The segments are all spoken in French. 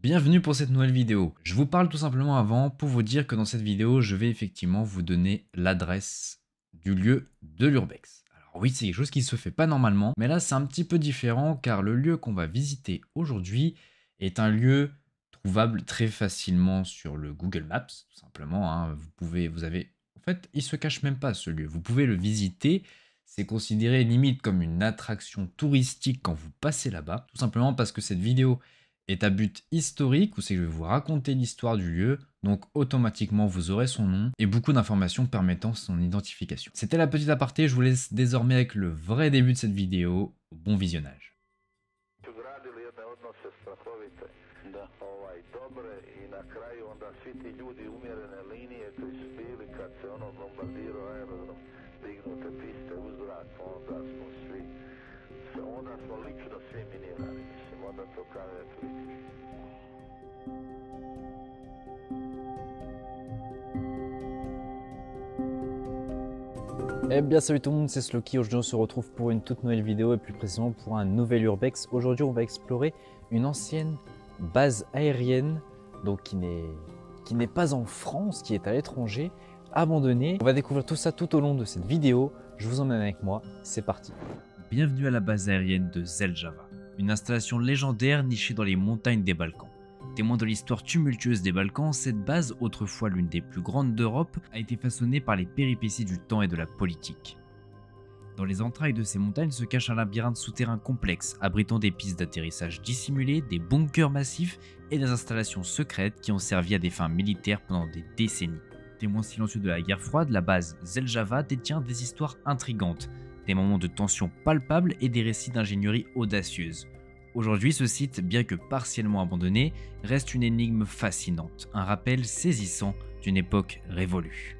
Bienvenue pour cette nouvelle vidéo. Je vous parle tout simplement avant pour vous dire que dans cette vidéo, je vais effectivement vous donner l'adresse du lieu de l'Urbex. Alors oui, c'est quelque chose qui se fait pas normalement, mais là c'est un petit peu différent car le lieu qu'on va visiter aujourd'hui est un lieu trouvable très facilement sur le Google Maps, tout simplement. En fait, il se cache même pas ce lieu. Vous pouvez le visiter. C'est considéré limite comme une attraction touristique quand vous passez là-bas, tout simplement parce que cette vidéo est à but historique où c'est que je vais vous raconter l'histoire du lieu, donc automatiquement vous aurez son nom et beaucoup d'informations permettant son identification. C'était la petite aparté, je vous laisse désormais avec le vrai début de cette vidéo. Bon visionnage. Gradili jedne odnose strahovite, dobre I na kraju onda svi ti ljudi umjerene linije koji su bili kad se ono bombardirao aerodrom, dignute piste u zrak, onda smo lično svi minirali, mislim, onda to kao je politički. Eh bien salut tout le monde, c'est Sloky. Aujourd'hui on se retrouve pour une toute nouvelle vidéo et plus précisément pour un nouvel Urbex. Aujourd'hui on va explorer une ancienne base aérienne, donc qui n'est pas en France, qui est à l'étranger, abandonnée. On va découvrir tout ça tout au long de cette vidéo. Je vous emmène avec moi, c'est parti. Bienvenue à la base aérienne de Zeljava, une installation légendaire nichée dans les montagnes des Balkans. Témoin de l'histoire tumultueuse des Balkans, cette base, autrefois l'une des plus grandes d'Europe, a été façonnée par les péripéties du temps et de la politique. Dans les entrailles de ces montagnes se cache un labyrinthe souterrain complexe, abritant des pistes d'atterrissage dissimulées, des bunkers massifs et des installations secrètes qui ont servi à des fins militaires pendant des décennies. Témoin silencieux de la guerre froide, la base Zeljava détient des histoires intrigantes, des moments de tension palpables et des récits d'ingénierie audacieuse. Aujourd'hui, ce site, bien que partiellement abandonné, reste une énigme fascinante, un rappel saisissant d'une époque révolue.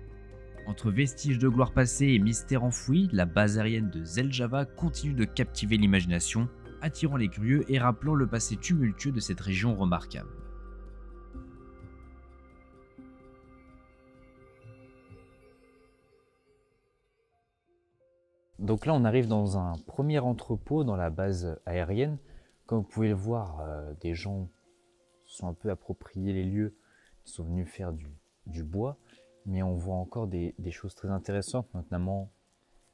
Entre vestiges de gloire passée et mystères enfouis, la base aérienne de Zeljava continue de captiver l'imagination, attirant les curieux et rappelant le passé tumultueux de cette région remarquable. Donc là on arrive dans un premier entrepôt dans la base aérienne. Comme vous pouvez le voir, des gens se sont un peu appropriés les lieux, ils sont venus faire du bois, mais on voit encore des choses très intéressantes, notamment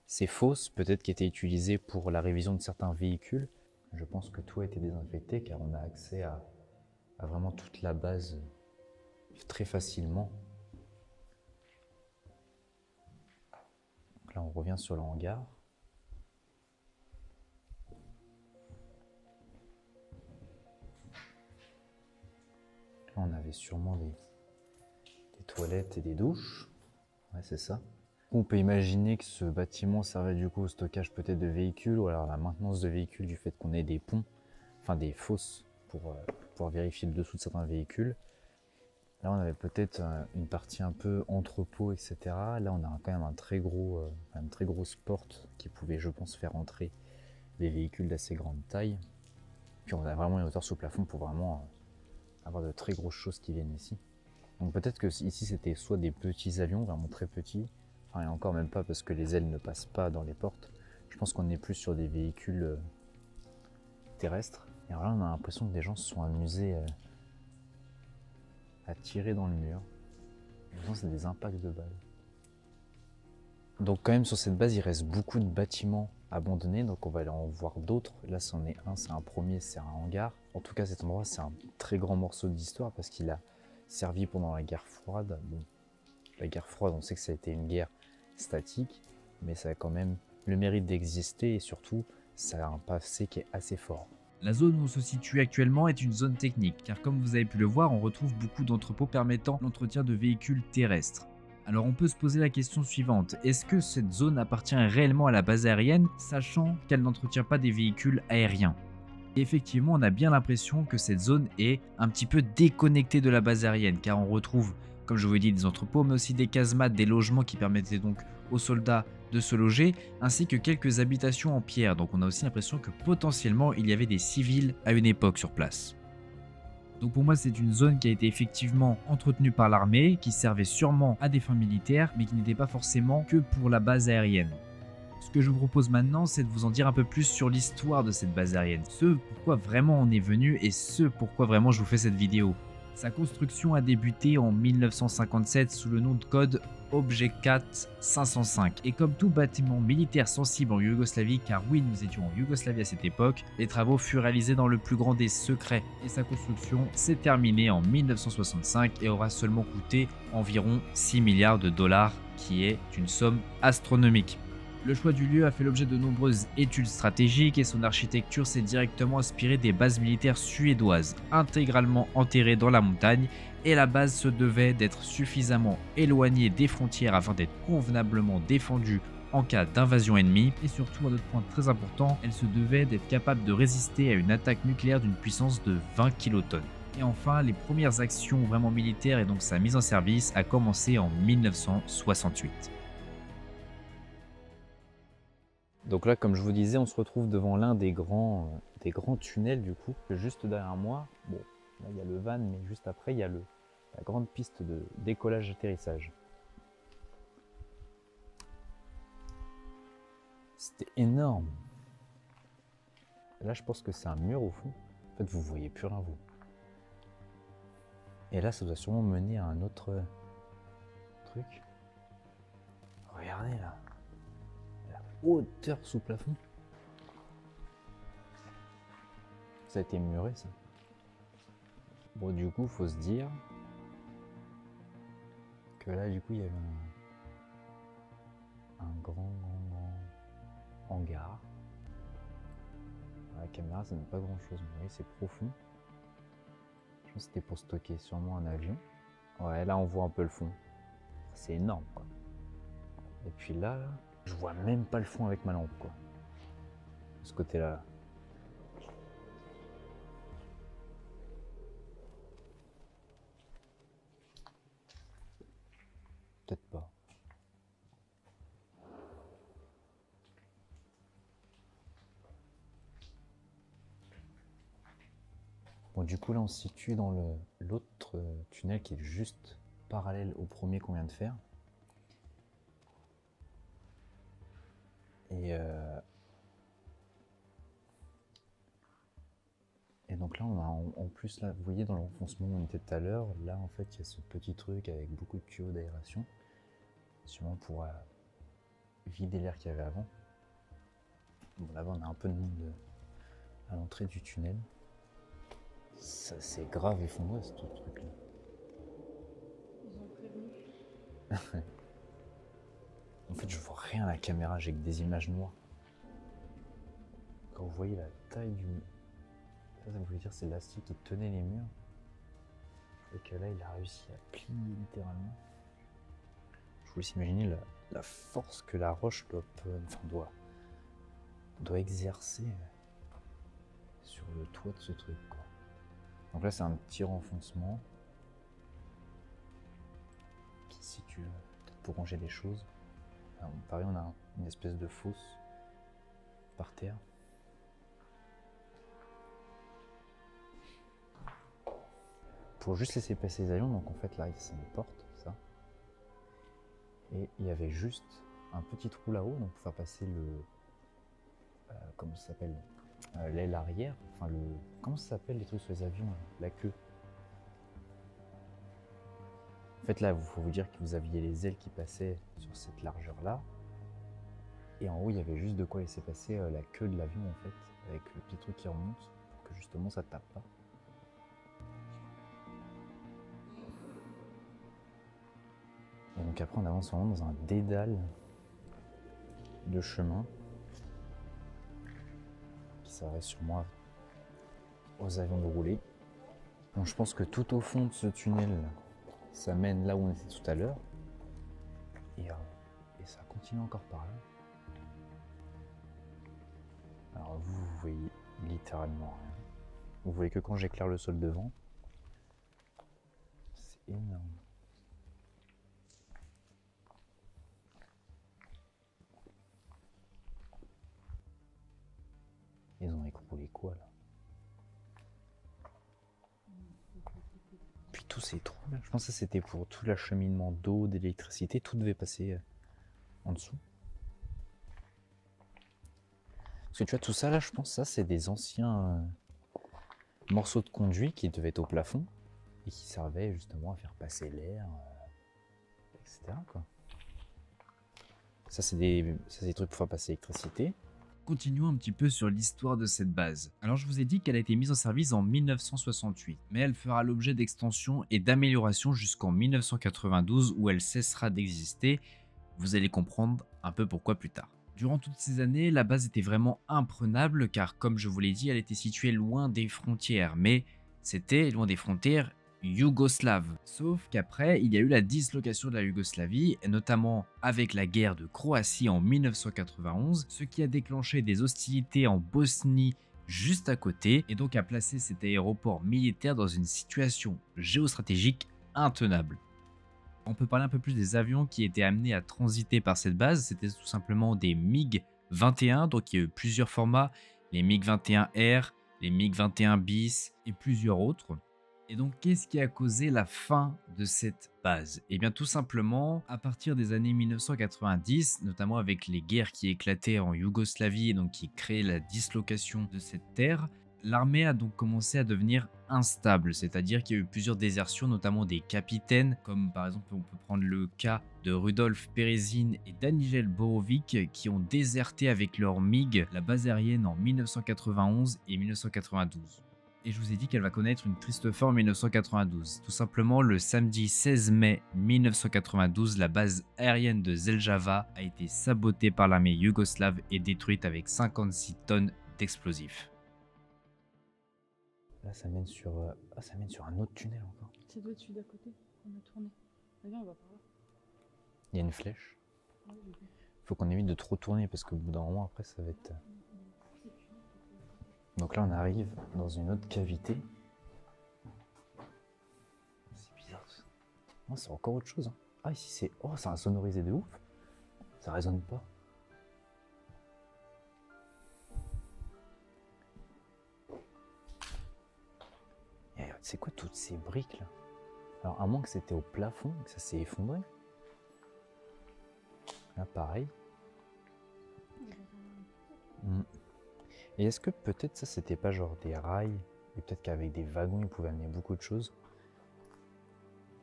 ces fosses, peut-être qui étaient utilisées pour la révision de certains véhicules. Je pense que tout a été désinfecté car on a accès à vraiment toute la base très facilement. Donc là on revient sur le hangar. On avait sûrement des toilettes et des douches. Ouais, c'est ça. On peut imaginer que ce bâtiment servait du coup au stockage peut-être de véhicules ou alors la maintenance de véhicules du fait qu'on ait des ponts, enfin des fosses pour pouvoir vérifier le dessous de certains véhicules. Là, on avait peut-être une partie un peu entrepôt, etc. Là, on a quand même une très grosse porte qui pouvait, je pense, faire entrer des véhicules d'assez grande taille. Puis on a vraiment une hauteur sous plafond pour vraiment avoir de très grosses choses qui viennent ici. Donc peut-être que ici c'était soit des petits avions, vraiment très petits, enfin et encore même pas parce que les ailes ne passent pas dans les portes. Je pense qu'on est plus sur des véhicules terrestres. Et alors là on a l'impression que des gens se sont amusés à tirer dans le mur. C'est des impacts de balles. Donc quand même sur cette base il reste beaucoup de bâtiments abandonnés, donc on va aller en voir d'autres. Là c'en est un, c'est un premier, c'est un hangar. En tout cas cet endroit c'est un très grand morceau d'histoire parce qu'il a servi pendant la guerre froide. Bon, la guerre froide on sait que ça a été une guerre statique, mais ça a quand même le mérite d'exister et surtout ça a un passé qui est assez fort. La zone où on se situe actuellement est une zone technique, car comme vous avez pu le voir, on retrouve beaucoup d'entrepôts permettant l'entretien de véhicules terrestres. Alors on peut se poser la question suivante, est-ce que cette zone appartient réellement à la base aérienne, sachant qu'elle n'entretient pas des véhicules aériens? Et effectivement, on a bien l'impression que cette zone est un petit peu déconnectée de la base aérienne, car on retrouve, comme je vous l'ai dit, des entrepôts, mais aussi des casemates, des logements qui permettaient donc aux soldats de se loger, ainsi que quelques habitations en pierre. Donc on a aussi l'impression que potentiellement il y avait des civils à une époque sur place. Donc pour moi c'est une zone qui a été effectivement entretenue par l'armée, qui servait sûrement à des fins militaires, mais qui n'était pas forcément que pour la base aérienne. Ce que je vous propose maintenant, c'est de vous en dire un peu plus sur l'histoire de cette base aérienne, ce pourquoi vraiment on est venu et ce pourquoi vraiment je vous fais cette vidéo. Sa construction a débuté en 1957 sous le nom de code Objekat 505 et comme tout bâtiment militaire sensible en Yougoslavie, car oui nous étions en Yougoslavie à cette époque, les travaux furent réalisés dans le plus grand des secrets et sa construction s'est terminée en 1965 et aura seulement coûté environ 6 milliards de dollars, qui est une somme astronomique. Le choix du lieu a fait l'objet de nombreuses études stratégiques et son architecture s'est directement inspirée des bases militaires suédoises, intégralement enterrées dans la montagne, et la base se devait d'être suffisamment éloignée des frontières afin d'être convenablement défendue en cas d'invasion ennemie, et surtout un autre point très important, elle se devait d'être capable de résister à une attaque nucléaire d'une puissance de 20 kilotonnes. Et enfin, les premières actions vraiment militaires et donc sa mise en service a commencé en 1968. Donc là, comme je vous disais, on se retrouve devant l'un des grands tunnels du coup. Juste derrière moi, bon, là il y a le van, mais juste après il y a la grande piste de décollage-atterrissage. C'était énorme. Là, je pense que c'est un mur au fond. En fait, vous voyez plus rien vous. Et là, ça doit sûrement mener à un autre truc. Regardez là. Hauteur sous plafond. Ça a été muré ça. Bon du coup faut se dire que là du coup il y avait un grand hangar. La caméra ça donne pas grand chose, mais oui c'est profond. Je pense que c'était pour stocker sûrement un avion. Ouais là on voit un peu le fond. C'est énorme quoi. Et puis là je vois même pas le fond avec ma lampe quoi. De ce côté-là. Peut-être pas. Bon du coup là on se situe dans l'autre tunnel qui est juste parallèle au premier qu'on vient de faire. Et donc là, on a en plus, là, vous voyez dans l'enfoncement où on était tout à l'heure, là en fait il y a ce petit truc avec beaucoup de tuyaux d'aération, sûrement pour vider l'air qu'il y avait avant. Bon là-bas on a un peu de monde à l'entrée du tunnel. Ça c'est grave effondré ce truc là. Ils ont prévenu. En fait je vois rien à la caméra, j'ai que des images noires. Quand vous voyez la taille du... Ça voulait dire c'est l'acier qui tenait les murs. Et que là il a réussi à plier littéralement. Je vous laisse imaginer la force que la roche doit exercer sur le toit de ce truc quoi. Donc là c'est un petit renfoncement qui se situe peut-être pour ranger des choses. Alors, pareil on a une espèce de fosse par terre. Pour juste laisser passer les avions, donc en fait là c'est une porte, ça. Et il y avait juste un petit trou là-haut, donc pour faire passer comment ça s'appelle, l'aile arrière, enfin comment ça s'appelle les trucs sur les avions, la queue. En fait là, il faut vous dire que vous aviez les ailes qui passaient sur cette largeur-là, et en haut il y avait juste de quoi laisser passer la queue de l'avion en fait, avec le petit truc qui remonte, pour que justement ça tape pas. Et donc après on avance vraiment dans un dédale de chemin qui s'arrête sûrement aux avions de rouler. Donc je pense que tout au fond de ce tunnel, ça mène là où on était tout à l'heure. Et ça continue encore par là. Alors vous voyez littéralement rien. Vous voyez que quand j'éclaire le sol devant, c'est énorme. Ils ont écroulé quoi là? Puis tous ces trous là, je pense que c'était pour tout l'acheminement d'eau, d'électricité, tout devait passer en dessous. Parce que tu vois, tout ça là, je pense, ça c'est des anciens morceaux de conduit qui devaient être au plafond et qui servaient justement à faire passer l'air, etc. quoi. Ça c'est des trucs pour faire passer l'électricité. Continuons un petit peu sur l'histoire de cette base. Alors je vous ai dit qu'elle a été mise en service en 1968, mais elle fera l'objet d'extensions et d'améliorations jusqu'en 1992 où elle cessera d'exister. Vous allez comprendre un peu pourquoi plus tard. Durant toutes ces années, la base était vraiment imprenable car comme je vous l'ai dit, elle était située loin des frontières, mais c'était loin des frontières yougoslaves. Sauf qu'après, il y a eu la dislocation de la Yougoslavie, et notamment avec la guerre de Croatie en 1991, ce qui a déclenché des hostilités en Bosnie juste à côté, et donc a placé cet aéroport militaire dans une situation géostratégique intenable. On peut parler un peu plus des avions qui étaient amenés à transiter par cette base, c'était tout simplement des MiG-21, donc il y a eu plusieurs formats, les MiG-21R, les MiG-21 bis et plusieurs autres. Et donc, qu'est-ce qui a causé la fin de cette base? Eh bien, tout simplement, à partir des années 1990, notamment avec les guerres qui éclataient en Yougoslavie et donc qui créaient la dislocation de cette terre, l'armée a donc commencé à devenir instable, c'est-à-dire qu'il y a eu plusieurs désertions, notamment des capitaines, comme par exemple on peut prendre le cas de Rudolf Berezin et Danijel Borovic qui ont déserté avec leur MiG la base aérienne en 1991 et 1992. Et je vous ai dit qu'elle va connaître une triste fin en 1992. Tout simplement, le samedi 16 mai 1992, la base aérienne de Zeljava a été sabotée par l'armée yougoslave et détruite avec 56 tonnes d'explosifs. Là, ça mène sur un autre tunnel encore. Ça doit être celui d'à côté qu'on a tourné. Viens, on va par là. Il y a une flèche. Ouais, j'ai vu. Faut qu'on évite de trop tourner parce qu'au bout d'un moment, après, ça va être... Donc là, on arrive dans une autre cavité. C'est bizarre ça. Non, c'est encore autre chose. Hein. Ah, ici, c'est... Oh, ça a sonorisé de ouf. Ça résonne pas. C'est quoi toutes ces briques là? Alors, à moins que c'était au plafond, que ça s'est effondré. Là, pareil. Et est-ce que peut-être ça, c'était pas genre des rails? Et peut-être qu'avec des wagons, ils pouvaient amener beaucoup de choses.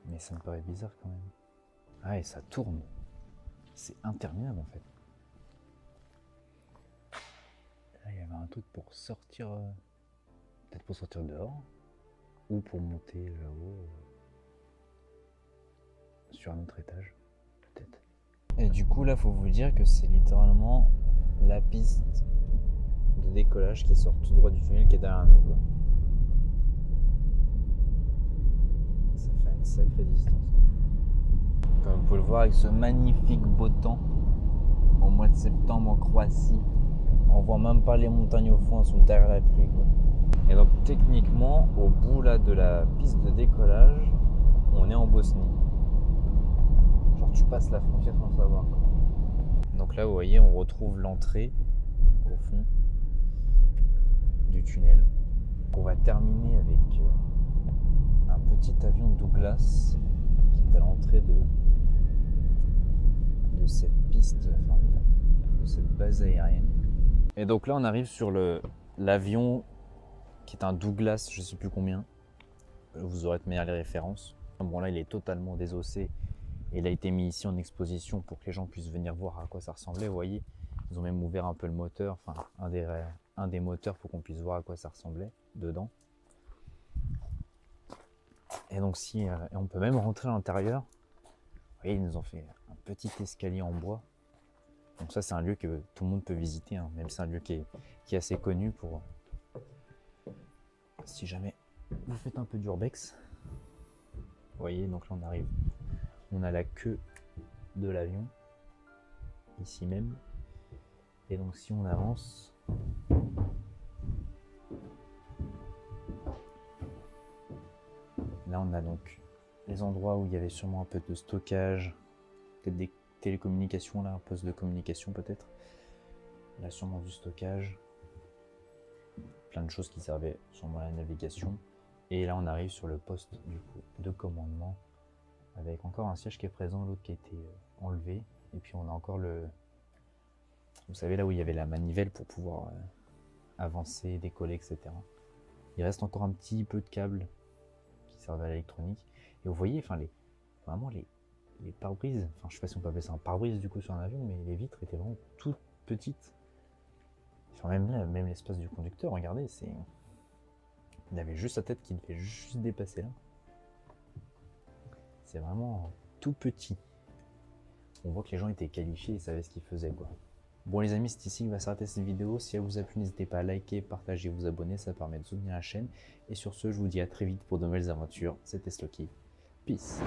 Mais ça me paraît bizarre quand même. Ah, et ça tourne. C'est interminable en fait. Là, il y avait un truc pour sortir... Peut-être pour sortir dehors. Ou pour monter là-haut. Sur un autre étage. Peut-être. Et du coup, là, faut vous dire que c'est littéralement la piste de décollage qui sort tout droit du tunnel qui est derrière nous, quoi. Ça fait une sacrée distance. Comme vous pouvez le voir avec ce magnifique beau temps au mois de septembre en Croatie, on voit même pas les montagnes au fond, elles sont derrière la pluie, quoi. Et donc techniquement, au bout là de la piste de décollage, on est en Bosnie. Genre tu passes la frontière sans savoir, quoi. Donc là, vous voyez, on retrouve l'entrée au fond du tunnel. Donc on va terminer avec un petit avion Douglas qui est à l'entrée de cette piste, enfin, de cette base aérienne. Et donc là, on arrive sur l'avion qui est un Douglas, je sais plus combien. Vous aurez de manière les références. Bon, là, il est totalement désossé. Et il a été mis ici en exposition pour que les gens puissent venir voir à quoi ça ressemblait. Vous voyez, ils ont même ouvert un peu le moteur, enfin un des moteurs pour qu'on puisse voir à quoi ça ressemblait dedans. Et donc si on peut même rentrer à l'intérieur. Vous voyez, ils nous ont fait un petit escalier en bois. Donc ça, c'est un lieu que tout le monde peut visiter, hein. Même c'est un lieu qui est assez connu pour si jamais vous faites un peu d'urbex. Vous voyez, donc là on arrive. On a la queue de l'avion, ici même. Et donc si on avance, là on a donc les endroits où il y avait sûrement un peu de stockage, peut-être des télécommunications, là, un poste de communication peut-être. Là sûrement du stockage, plein de choses qui servaient sûrement à la navigation. Et là on arrive sur le poste du coup, de commandement, avec encore un siège qui est présent, l'autre qui a été enlevé. Et puis on a encore Vous savez, là où il y avait la manivelle pour pouvoir avancer, décoller, etc. Il reste encore un petit peu de câble qui servait à l'électronique. Et vous voyez, enfin, vraiment les pare-brises, enfin, je sais pas si on peut appeler ça un pare-brise du coup sur un avion, mais les vitres étaient vraiment toutes petites. Enfin, même là, même l'espace du conducteur, regardez, c'est... Il avait juste sa tête qui devait juste dépasser là. C'est vraiment tout petit. On voit que les gens étaient qualifiés et savaient ce qu'ils faisaient, quoi. Bon les amis, c'est ici que va s'arrêter cette vidéo. Si elle vous a plu, n'hésitez pas à liker, partager, vous abonner, ça permet de soutenir la chaîne. Et sur ce, je vous dis à très vite pour de nouvelles aventures. C'était Sloky. Peace.